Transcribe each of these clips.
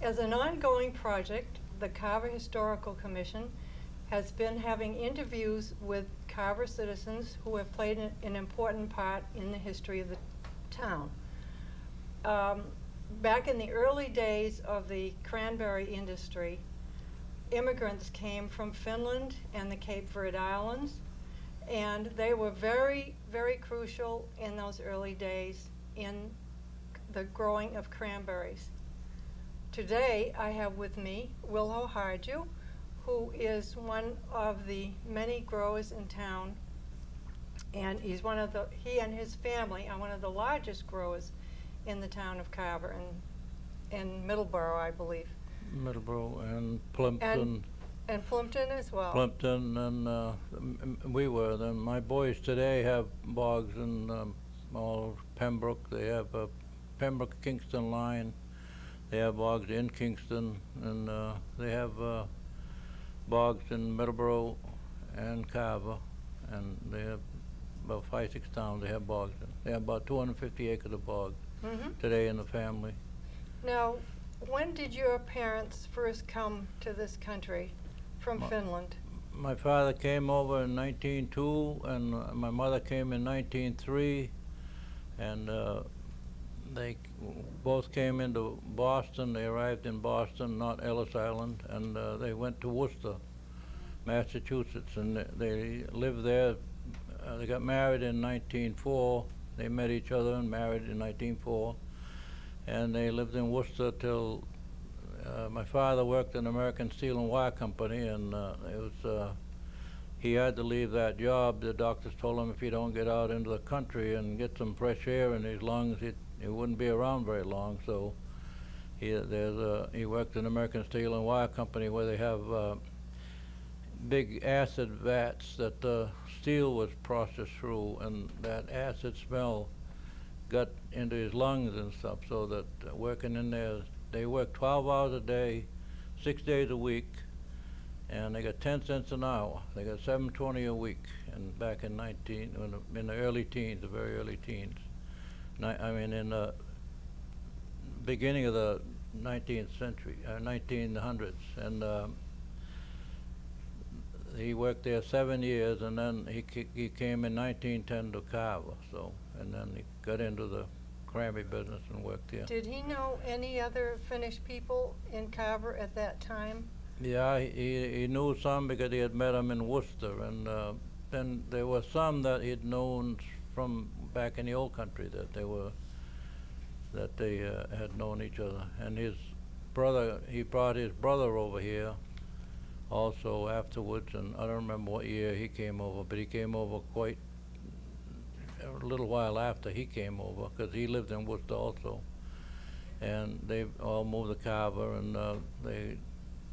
As an ongoing project, the Carver Historical Commission has been having interviews with Carver citizens who have played an important part in the history of the town. Back in the early days of the cranberry industry, immigrants came from Finland and the Cape Verde Islands, and they were very, very crucial in those early days in the growing of cranberries. Today, I have with me Wilho Harju, who is one of the many growers in town, and he and his family are one of the largest growers in the town of Carver and Middleborough, I believe. Middleborough and Plimpton. And Plimpton as well. Plimpton we were. Then my boys today have bogs in all Pembroke. They have a Pembroke Kingston line. They have bogs in Kingston, and they have bogs in Middleborough and Carver, and they have about 5-6 towns they have bogs in. They have about 250 acres of bogs today in the family. Now, when did your parents first come to this country from Finland? My father came over in 1902, and my mother came in 1903, and they both came into Boston. They arrived in Boston, not Ellis Island, and they went to Worcester, Massachusetts, and they lived there. They got married in 1904. They met each other and married in 1904, and they lived in Worcester till my father worked in American Steel and Wire Company, and he had to leave that job. The doctors told him if you don't get out into the country and get some fresh air in his lungs, he wouldn't be around very long. So he worked in American Steel and Wire Company, where they have big acid vats that steel was processed through, and that acid smell got into his lungs and stuff. So that working in there, they worked 12 hours a day, 6 days a week, and they got 10 cents an hour. They got $7.20 a week, and back in the early teens, the very early teens. In the beginning of the 19th century, 1900s, and he worked there 7 years, and then he came in 1910 to Carver. So, and then he got into the cranberry business and worked here. Did he know any other Finnish people in Carver at that time? Yeah, he knew some because he had met them in Worcester, and then there were some that he'd known from back in the old country that they had known each other. And his brother, he brought his brother over here also afterwards, and I don't remember what year he came over, but he came over quite a little while after he came over, because he lived in Worcester also. And they all moved to Carver, and they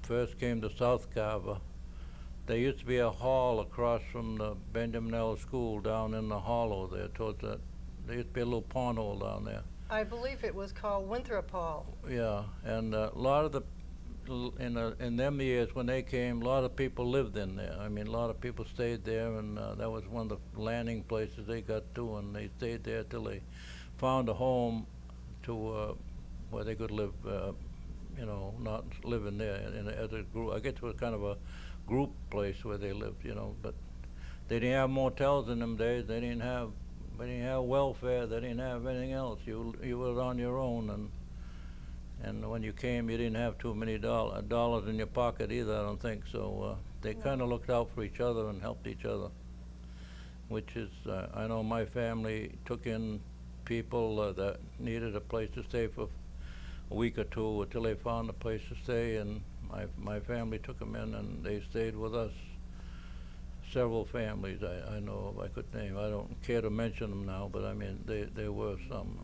first came to South Carver. There used to be a hall across from the Benjamin L. School down in the hollow there towards that. There used to be a little pond hole down there. I believe it was called Winthrop Hall. Yeah, and a lot of in them years when they came, a lot of people lived in there. I mean, a lot of people stayed there, and that was one of the landing places they got to, and they stayed there till they found a home to where they could live, not living there as a group. I guess it was kind of a group place where they lived, but they didn't have motels in them days. They didn't have welfare. They didn't have anything else. You were on your own, and when you came, you didn't have too many dollars in your pocket either, I don't think. So they kind of looked out for each other and helped each other, which is, I know my family took in people that needed a place to stay for a week or two until they found a place to stay, and my family took them in, and they stayed with us. Several families I know of, I could name. I don't care to mention them now, but I mean, there were some,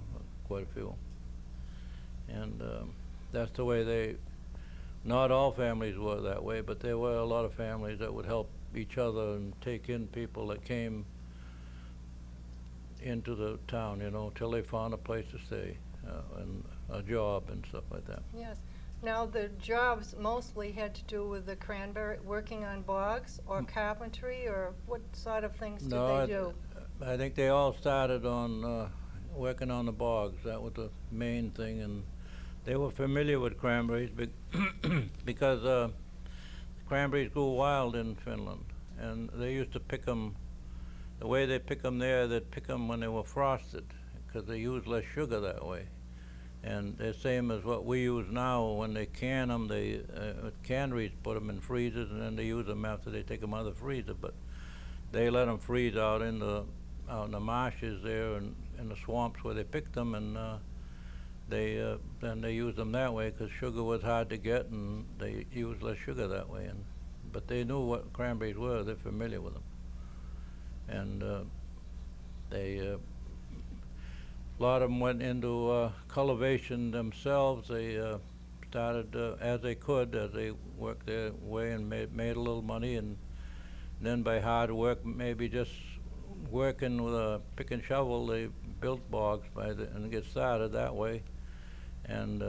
quite a few. And that's the way not all families were that way, but there were a lot of families that would help each other and take in people that came into the town, till they found a place to stay and a job and stuff like that. Yes. Now, the jobs mostly had to do with the cranberry, working on bogs or carpentry, or what sort of things did they do? I think they all started on working on the bogs. That was the main thing, and They were familiar with cranberries because cranberries grew wild in Finland, and they used to pick them. The way they pick them there, they'd pick them when they were frosted, because they use less sugar that way. And they're same as what we use now. When they can them, they with canneries put them in freezers, and then they use them after they take them out of the freezer. But they let them freeze out in the marshes there and in the swamps where they picked them, and then they use them that way because sugar was hard to get, and they used less sugar that way. But they knew what cranberries were; they're familiar with them, and a lot of them went into cultivation themselves. They started as they could, as they worked their way and made a little money, and then by hard work, maybe just working with a pick and shovel, they built bogs and get started that way. And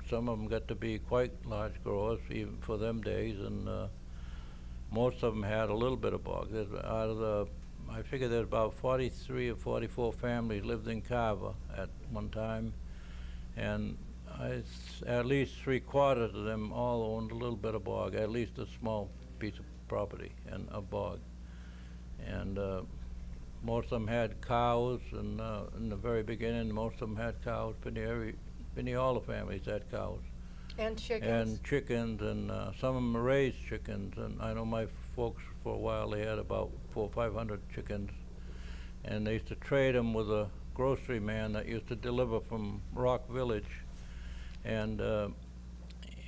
some of them got to be quite large growers, even for them days, and most of them had a little bit of bog. I figure there's about 43 or 44 families lived in Carver at one time, and at least 3/4 of them all owned a little bit of bog, at least a small piece of property and a bog. And most of them had cows, and in the very beginning, most of them had cows. All the families had cows. And chickens. And chickens, and some of them raised chickens. And I know my folks, for a while, they had about 400 or 500 chickens. And they used to trade them with a grocery man that used to deliver from Rock Village. And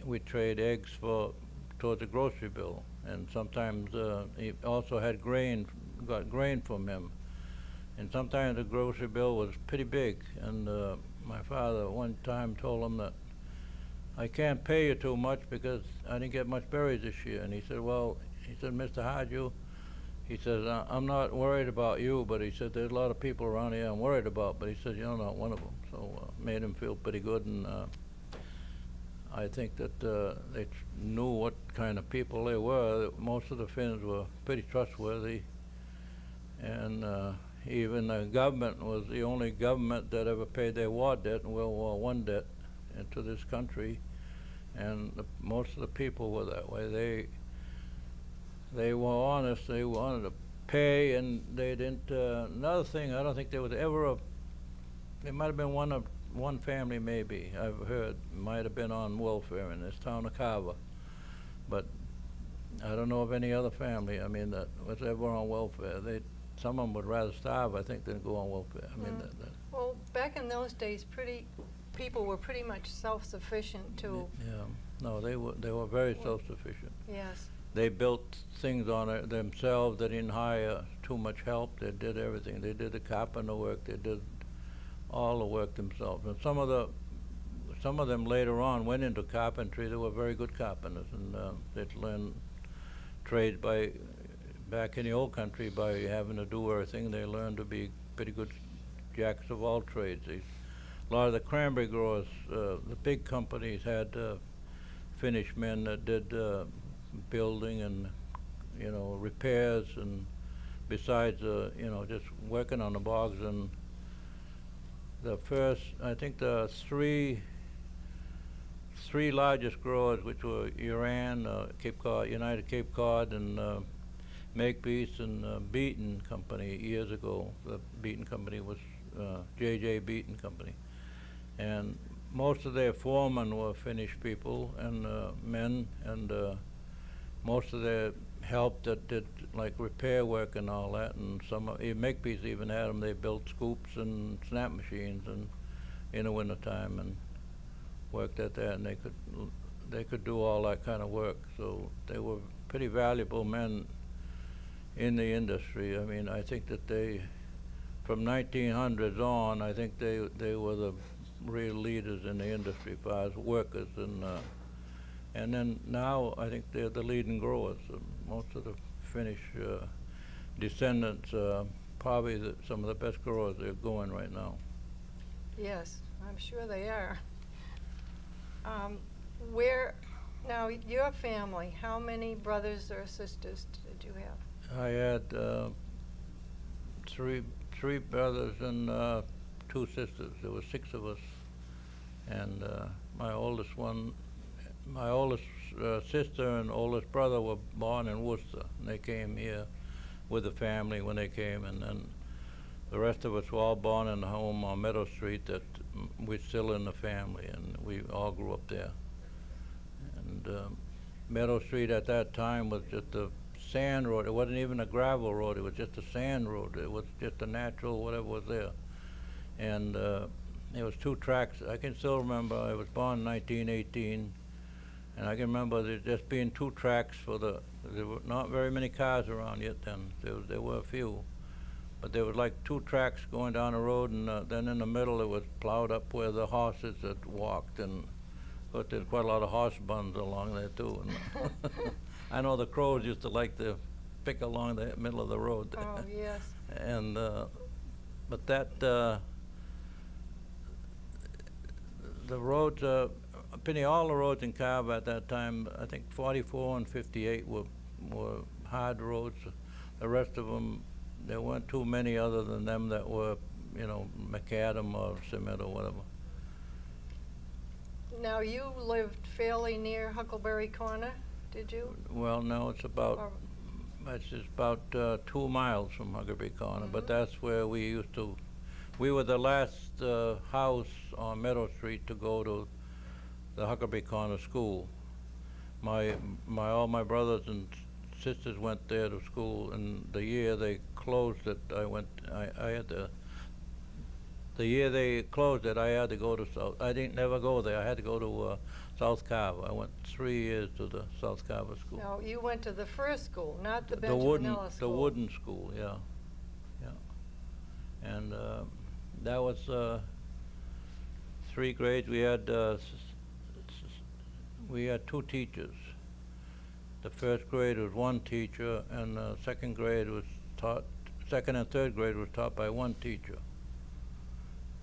we'd trade eggs towards the grocery bill. And sometimes he also had got grain from him. And sometimes the grocery bill was pretty big. And my father one time told him that, "I can't pay you too much because I didn't get much berries this year." And he said, "Mr. Harju," he says, "I'm not worried about you, but he said, there's a lot of people around here I'm worried about." But he said, "You're not one of them." So made him feel pretty good. And I think that they knew what kind of people they were. Most of the Finns were pretty trustworthy. And even the government was the only government that ever paid their war debt and World War I debt into this country. And most of the people were that way. They were honest. They wanted to pay, and they didn't. Another thing, I don't think there was ever there might have been one family maybe, I've heard, might have been on welfare in this town of Carver. But I don't know of any other family, that was ever on welfare. Some of them would rather starve, I think, than go on welfare. Well, back in those days, people were pretty much self-sufficient too. Yeah, no, they were very self-sufficient. Yes. They built things on it themselves. They didn't hire too much help. They did everything. They did the carpenter work. They did all the work themselves. And some of them later on went into carpentry. They were very good carpenters, and they'd learn trade back in the old country by having to do everything. They learned to be pretty good jacks of all trades. A lot of the cranberry growers, the big companies had Finnish men that did building and repairs, and besides just working on the bogs. And I think the three largest growers, which were Iran, Cape Cod, United Cape Cod, and Makepeace and Beaton Company years ago. The Beaton Company was J.J. Beaton Company, and most of their foremen were Finnish people and men, and most of their help that did like repair work and all that. And Makepeace even had them. They built scoops and snap machines and in the wintertime and worked at that, and they could do all that kind of work. So they were pretty valuable men in the industry. I think that from 1900s on, I think they were the real leaders in the industry as far as workers, and then now I think they're the leading growers. Most of the Finnish descendants, probably some of the best growers they're going right now. Yes, I'm sure they are. Now your family, how many brothers or sisters did you have? I had three brothers and 2 sisters. There were 6 of us, and my oldest sister and oldest brother were born in Worcester, and they came here with the family when they came, and then the rest of us were all born in a home on Meadow Street that we're still in the family, and we all grew up there. And Meadow Street at that time was just a sand road. It wasn't even a gravel road. It was just a sand road. It was just a natural whatever was there. And there was 2 tracks. I can still remember. I was born in 1918, and I can remember there just being 2 tracks for there were not very many cars around yet then. There were a few. But there was like 2 tracks going down the road, and then in the middle it was plowed up where the horses had walked, and but there's quite a lot of horse buns along there too. And I know the crows used to like to pick along the middle of the road. Oh, yes. And but that the roads, all the roads in Carver at that time, I think 44 and 58 were hard roads. The rest of them, there weren't too many other than them that were, macadam or cement or whatever. Now, you lived fairly near Huckleberry Corner, did you? Well, no, it's about 2 miles from Huckleberry Corner, but that's where we used to. We were the last house on Meadow Street to go to the Huckleberry Corner school. All my brothers and sisters went there to school, and the year they closed it, the year they closed it, I had to go to South. I didn't never go there. I had to go to South Carver. I went 3 years to the South Carver school. No, you went to the first school, not the Benjamin Ellis school. The wooden school, yeah. And that was 3 grades. We had 2 teachers. The first grade was 1 teacher, and second and third grade was taught by 1 teacher.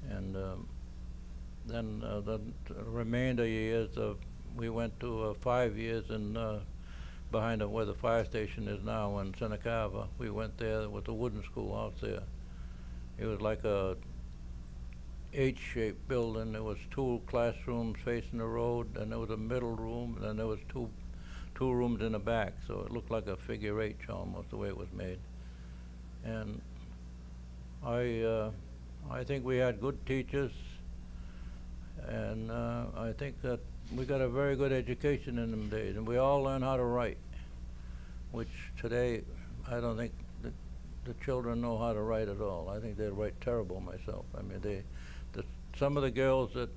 And then the remainder years, we went to 5 years in behind where the fire station is now in Santa Carva. We went there with the wooden schoolhouse there. It was like a H-shaped building. There was 2 classrooms facing the road, and there was a middle room, and then there was two rooms in the back, so it looked like a figure H almost, the way it was made. And I think we had good teachers, and I think that we got a very good education in them days, and we all learned how to write, which today I don't think the children know how to write at all. I think they write terrible myself. I mean, some of the girls that,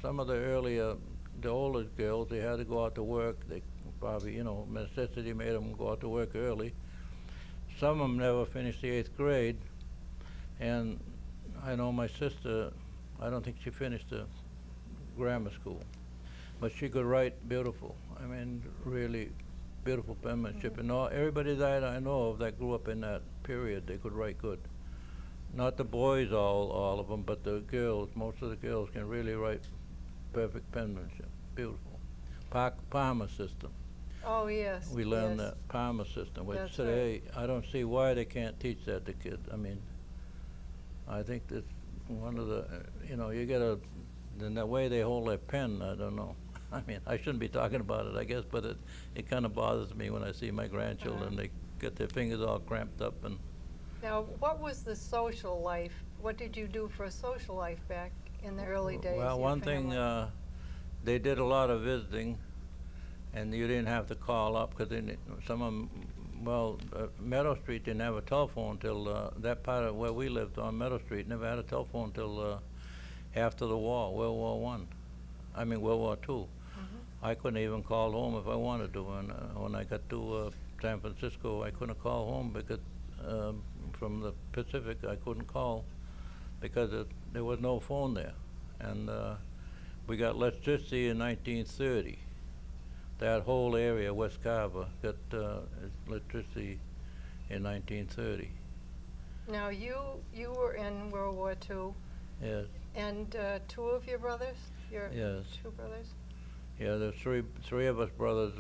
some of the older girls, they had to go out to work. They probably, necessity made them go out to work early. Some of them never finished the 8th grade, and I know my sister, I don't think she finished the grammar school, but she could write beautiful. I mean, really beautiful penmanship. And everybody that I know of that grew up in that period, they could write good. Not the boys, all of them, but the girls. Most of the girls can really write perfect penmanship. Beautiful. Palmer system. Oh, yes. We learned that Palmer system, which That's today I don't see why they can't teach that to kids. I mean, I think that's one of the, you get in the way they hold their pen, I don't know. I mean, I shouldn't be talking about it, I guess, but it kind of bothers me when I see my grandchildren. They get their fingers all cramped up. And now, what was the social life? What did you do for a social life back in the early days? Well, your one thing, family? they did a lot of visiting, and you didn't have to call up, because some of them, Meadow Street didn't have a telephone till, that part of where we lived on Meadow Street never had a telephone till after the war, World War World War II. I couldn't even call home if I wanted to, and when I got to San Francisco, I couldn't call home because from the Pacific, I couldn't call because there was no phone there. And we got electricity in 1930. That whole area, West Carver, got electricity in 1930. Now, you were in World War II. Yes. And 2 of your brothers? Yes. 2 brothers? Yeah, there's three of us brothers.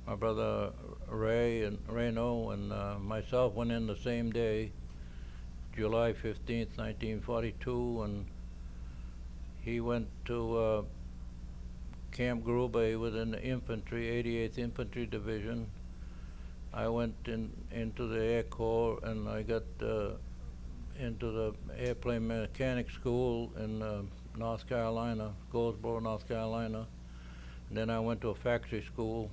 My brother Rayno and myself went in the same day July 15th, 1942, and he went to Camp Gruber. He was in the infantry, 88th Infantry Division. I went into the Air Corps, and I got into the airplane mechanic school in North Carolina, Goldsboro, North Carolina. And then I went to a factory school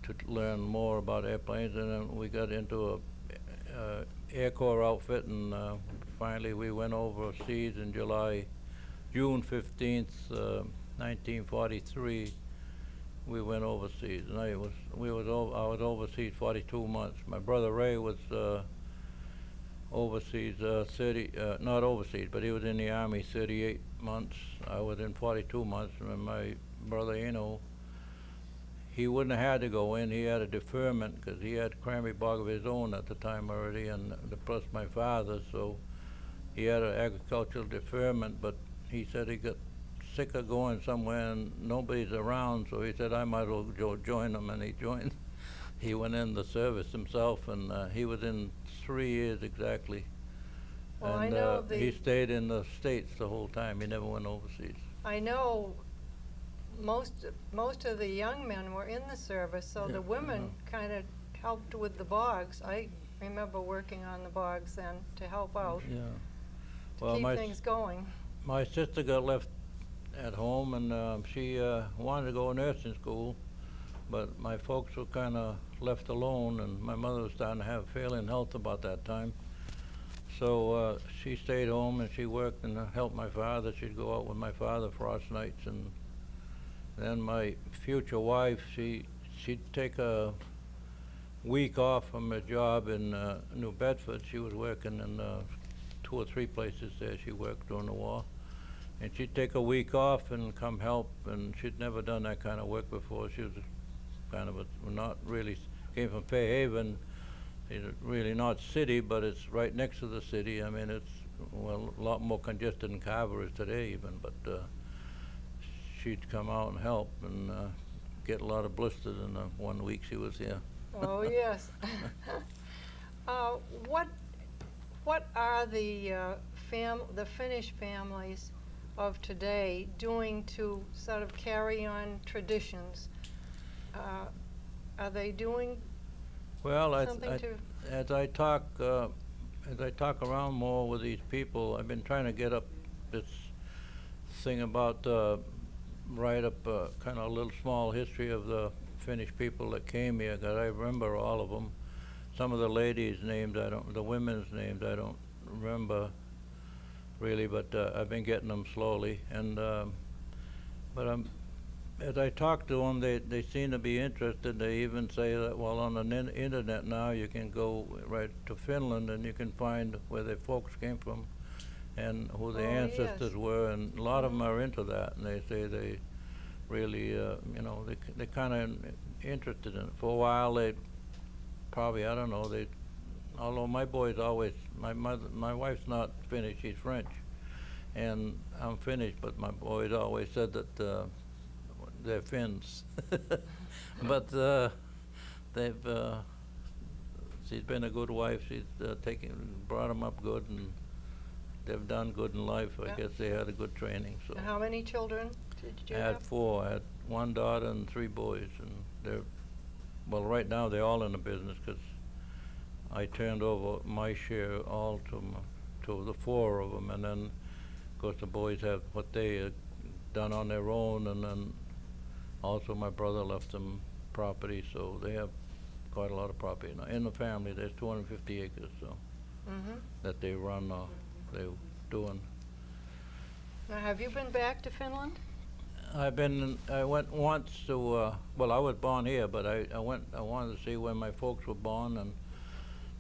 to learn more about airplanes, and then we got into a Air Corps outfit, and finally we went overseas in June 15th, 1943. We went overseas, and I was overseas 42 months. My brother Ray was overseas not overseas, but he was in the Army 38 months. I was in 42 months, and my brother, he wouldn't have had to go in. He had a deferment because he had cranberry bog of his own at the time already, and plus my father, so he had an agricultural deferment, but he said he got sick of going somewhere and nobody's around, so he said I might as well go join them, and he joined. He went in the service himself, and he was in 3 years exactly. Well, and I know he stayed in the States the whole time. He never went overseas. I know most of the young men were in the service, so the women kind of helped with the bogs. I remember working on the bogs then to help out, to keep things going. My sister got left at home, and she wanted to go to nursing school, but my folks were kind of left alone, and my mother was starting to have failing health about that time. So she stayed home, and she worked and helped my father. She'd go out with my father frost nights, and then my future wife, she'd take a week off from her job in New Bedford. She was working in 2 or 3 places there. She worked during the war. And she'd take a week off and come help, and she'd never done that kind of work before. She was kind of not really, came from Fairhaven. It's really not city, but it's right next to the city. I mean, it's, well, a lot more congested than Carver is today even, but she'd come out and help and get a lot of blisters in the 1 week she was here. Oh, yes. What are the Finnish families of today doing to sort of carry on traditions? Are they doing something as I talk around more with these people, I've been trying to get up this thing about write up kind of a little small history of the Finnish people that came here, because I remember all of them. Some of the ladies' names the women's names I don't remember really, but I've been getting them slowly. And but as I talk to them, they seem to be interested. They even say that, well, on the internet now you can go right to Finland and you can find where their folks came from and who their ancestors were, and a lot of them are into that, and they say they really, they're kind of interested in it. For a while, they probably, I don't know, although my boys always, my wife's not Finnish, she's French, and I'm Finnish, but my boys always said that they're Finns. But she's been a good wife. She's brought them up good, and they've done good in life. I guess they had a good training. So. How many children did you have? I had 4. I had 1 daughter and 3 boys, and well, right now they're all in the business because I turned over my share all to the 4 of them, and then, of course, the boys have what they had done on their own, and then also my brother left them property, so they have quite a lot of property now. In the family, there's 250 acres, so that they run, they're doing. Now, have you been back to Finland? I went once to, well, I was born here, but I wanted to see where my folks were born, and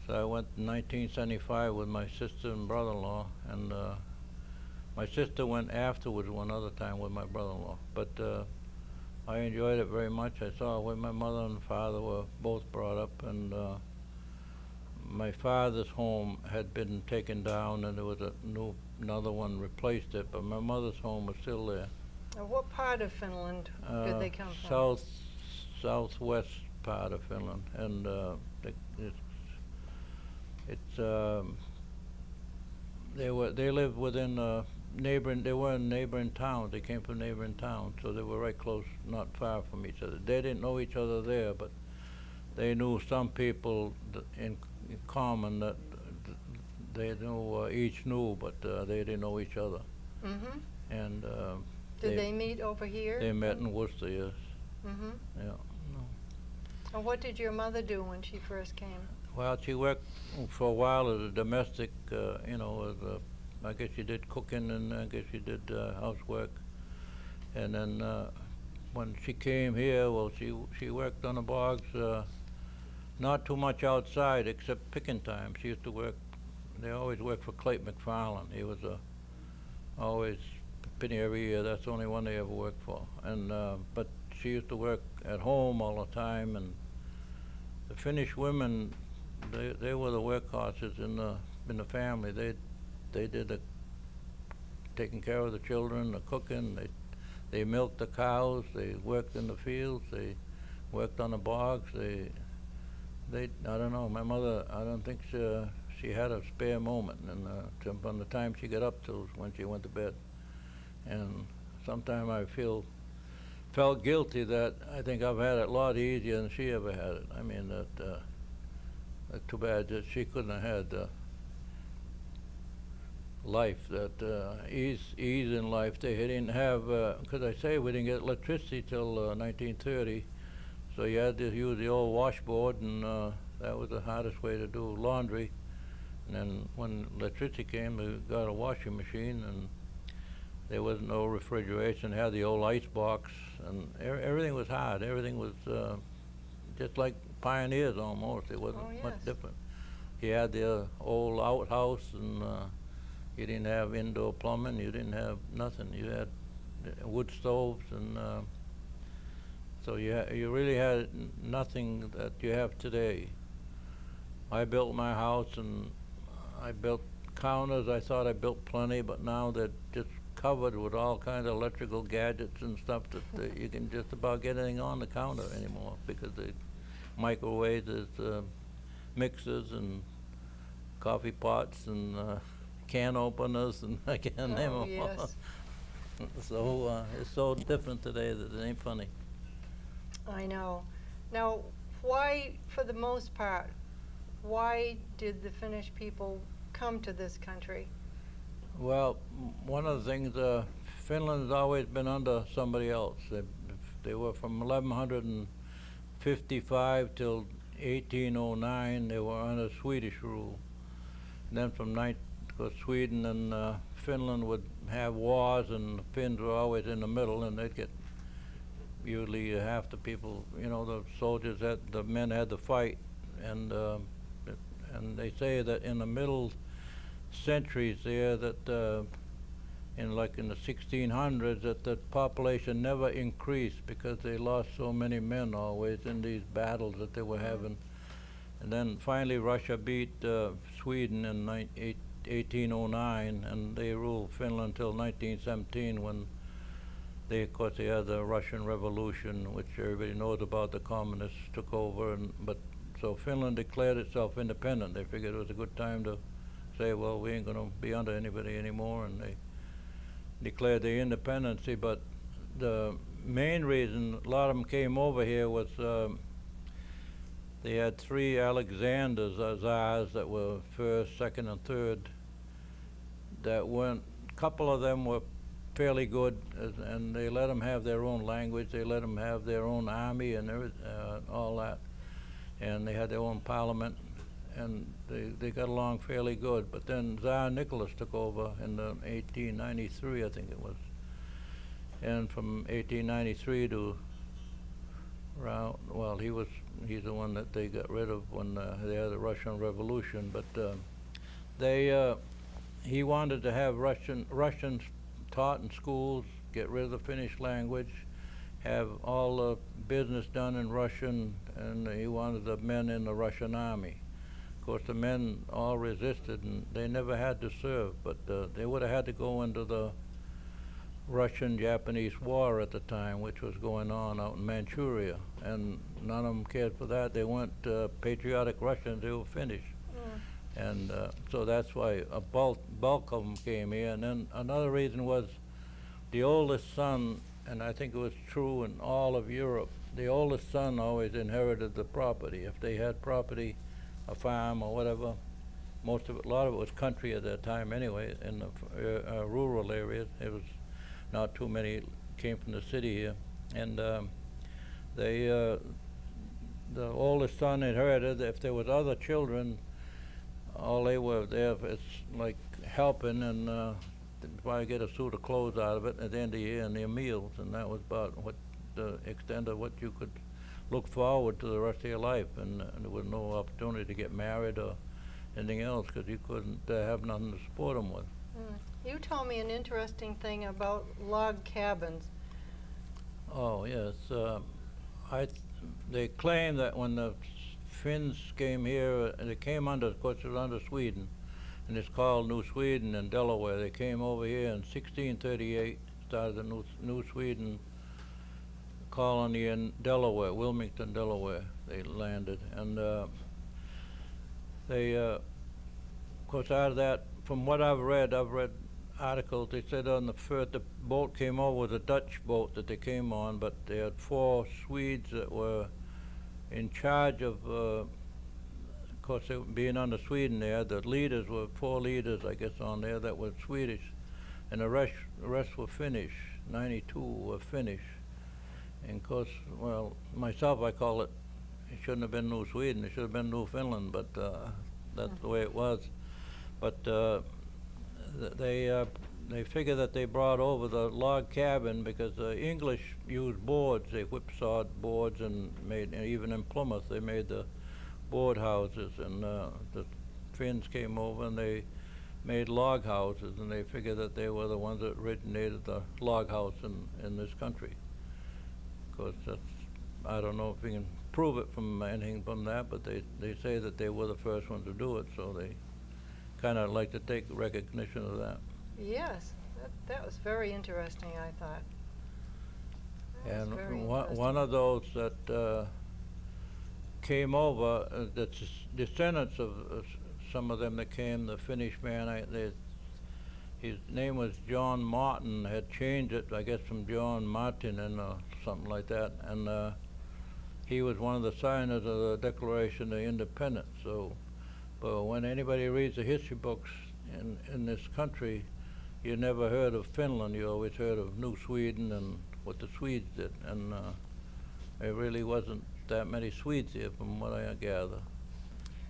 so I went in 1975 with my sister and brother-in-law, and my sister went afterwards one other time with my brother-in-law, but I enjoyed it very much. I saw where my mother and father were both brought up, and my father's home had been taken down, and there was another one replaced it, but my mother's home was still there. Now, what part of Finland did they come from? Southwest part of Finland, and it's they lived within neighboring. They were in neighboring towns. They came from neighboring towns, so they were right close, not far from each other. They didn't know each other there, but they knew some people in common that they knew each knew, but they didn't know each other. Mm-hmm. And Did they meet over here? they met in Worcester, yes. Mm-hmm. Yeah. No. And what did your mother do when she first came? Well, she worked for a while as a domestic, you know, as I guess she did cooking and I guess she did housework. And then when she came here, well, she worked on the bogs, not too much outside except picking time. She used to work, they always worked for Clayton McFarland. He was always penny every year. That's the only one they ever worked for. And but she used to work at home all the time. And the Finnish women, they were the workhorses in the family. They did the taking care of the children, the cooking. They milked the cows. They worked in the fields. They worked on the bogs. They I don't know. My mother, I don't think she had a spare moment. And from the time she got up till when she went to bed. And sometimes I felt guilty that I think I've had it a lot easier than she ever had it. I mean, too bad that she couldn't have had life, that ease in life. They didn't have, because I say we didn't get electricity till 1930, so you had to use the old washboard, and that was the hardest way to do laundry. And then when electricity came, we got a washing machine, and there was no refrigeration. They had the old ice box, and everything was hard. Everything was just like pioneers almost. It wasn't much different. You had the old outhouse, and you didn't have indoor plumbing. You didn't have nothing. You had wood stoves, and so you really had nothing that you have today. I built my house, and I built counters. I thought I built plenty, but now they're just covered with all kinds of electrical gadgets and stuff that you can just about get anything on the counter anymore, because the microwaves, mixers and coffee pots and can openers, and I can't name them all. Yes. So it's so different today that it ain't funny. I know. Now, why, for the most part, why did the Finnish people come to this country? Well, one of the things, Finland's always been under somebody else. They were from 1155 till 1809, they were under Swedish rule. And then because Sweden and Finland would have wars, and the Finns were always in the middle, and they'd get usually half the people, you know, the soldiers, the men had to fight. And they say that in the middle centuries there, that in the 1600s, that the population never increased because they lost so many men always in these battles that they were having. And then finally Russia beat Sweden in 1809, and they ruled Finland until 1917, when of course they had the Russian Revolution, which everybody knows about. The communists took over, so Finland declared itself independent. They figured it was a good time to say, well, we ain't going to be under anybody anymore, and they declared their independence. But the main reason a lot of them came over here was they had three Alexanders, Tsars, that were first, second, and third, that weren't, a couple of them were fairly good, and they let them have their own language, they let them have their own army and all that, and they had their own parliament, and they got along fairly good. But then Tsar Nicholas took over in 1893, I think it was. And from 1893 to around, well, he's the one that they got rid of when they had the Russian Revolution. But he wanted to have Russians taught in schools, get rid of the Finnish language, have all the business done in Russian, and he wanted the men in the Russian army. Of course, the men all resisted, and they never had to serve, but they would have had to go into the Russian-Japanese War at the time, which was going on out in Manchuria, and none of them cared for that. They weren't patriotic Russians, they were Finnish. And so that's why a bulk of them came here. And then another reason was the oldest son, and I think it was true in all of Europe, the oldest son always inherited the property. If they had property, a farm or whatever, most of it, a lot of it was country at that time anyway, in the rural areas. It was not too many came from the city here. And the oldest son inherited. If there was other children, all they were there, it's like helping and probably get a suit of clothes out of it at the end of the year and their meals, and that was about what the extent of what you could look forward to the rest of your life. And there was no opportunity to get married or anything else because you couldn't have nothing to support them with. You told me an interesting thing about log cabins. Oh yes, they claim that when the Finns came here, they came under, of course, it was under Sweden, and it's called New Sweden in Delaware. They came over here in 1638, started the New Sweden colony in Delaware, Wilmington, Delaware. They landed, and they, of course, out of that, from what I've read articles. They said on the boat came over was a Dutch boat that they came on, but they had 4 Swedes that were in charge of course, they, being under Sweden there, the leaders were 4 leaders, I guess, on there that were Swedish, and the rest were Finnish. 92 were Finnish. And of course, well, myself, I call it shouldn't have been New Sweden, it should have been New Finland, but that's the way it was. But they figure that they brought over the log cabin because the English used boards. They whipsawed boards and even in Plymouth, they made the board houses, and the Finns came over and they made log houses, and they figured that they were the ones that originated the log house in this country. Of course, that's, I don't know if we can prove it from anything from that, but they say that they were the first ones to do it, so they kind of like to take recognition of that. Yes, that was very interesting, I thought. That was very And interesting. one of those that came over, that's descendants of some of them that came, the Finnish man, his name was John Martin, had changed it, I guess, from John Martin and something like that, and he was one of the signers of the Declaration of Independence. So, but when anybody reads the history books in this country, you never heard of Finland. You always heard of New Sweden and what the Swedes did, and there really wasn't that many Swedes here, from what I gather.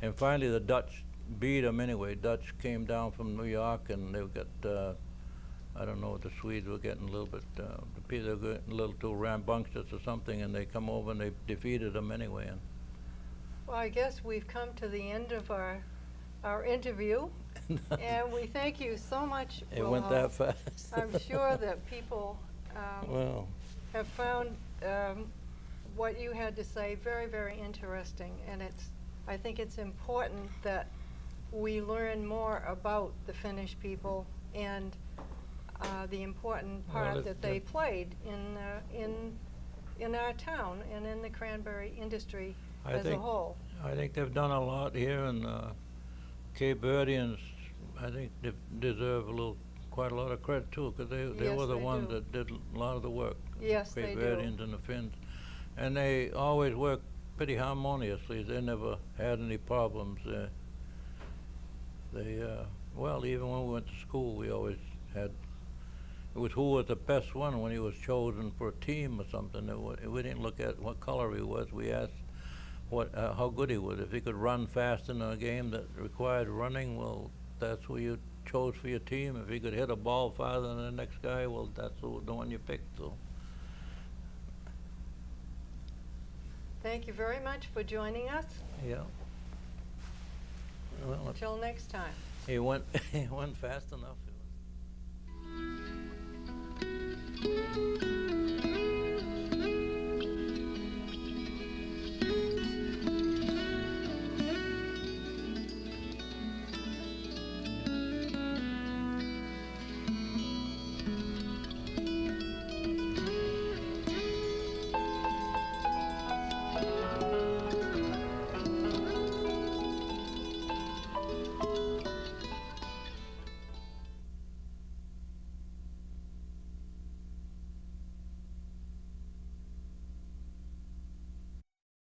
And finally, the Dutch beat them anyway. Dutch came down from New York, and they got, I don't know, the Swedes were getting a little bit, they were getting a little too rambunctious or something, and they come over and they defeated them anyway. And Well, I guess we've come to the end of our interview, and we thank you so much, it went Wilho. that fast. I'm sure that people Well, have found what you had to say very, very interesting, and I think it's important that we learn more about the Finnish people and the important part that they played in our town and in the cranberry industry as a whole. I think they've done a lot here, and Cape Verdeans, I think they deserve quite a lot of credit too, because they Yes, were the they ones do. that did a lot of the work. Yes, they Cape do. Verdeans and the Finns, and they always worked pretty harmoniously. They never had any problems. Well, even when we went to school, we always had. It was who was the best one when he was chosen for a team or something. We didn't look at what color he was. We asked how good he was. If he could run fast in a game that required running, well, that's who you chose for your team. If he could hit a ball farther than the next guy, well, that's the one you picked. So. Thank you very much for joining us. Yeah. Well, Until next time. he went fast enough.